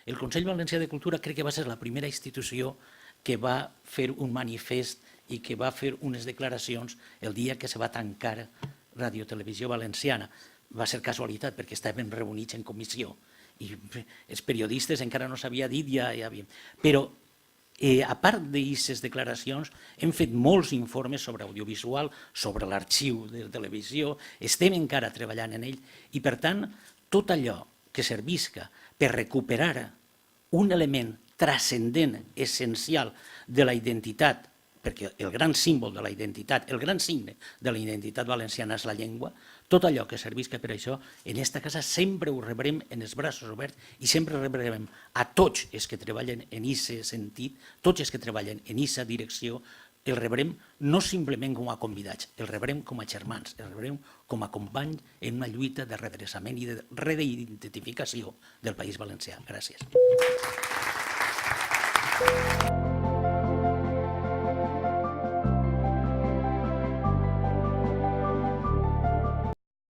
El Consell Valencià de Cultura crec que va ser la primera institució que va fer un manifest i que va fer unes declaracions el dia que se va tancar Ràdio Televisió Valenciana. Va ser casualitat perquè estaven reunits en comissió i els periodistes encara no s'havia dit, ja havia... Però a part d'aquestes declaracions, hem fet molts informes sobre audiovisual, sobre l'arxiu de televisió, estem encara treballant en ell i, per tant, tot allò que servisca per recuperar un element transcendent, essencial de la identitat, perquè el gran símbol de la identitat, el gran signe de la identitat valenciana és la llengua, tot allò que servisca per això, en aquesta casa sempre ho rebrem en els braços oberts i sempre rebrem a tots els que treballen en aquest sentit, tots els que treballen en aquesta direcció, el rebrem no simplement com a convidats, el rebrem com a germans, el rebrem com a companys en una lluita de redreçament i de reidentificació del País Valencià. Gràcies.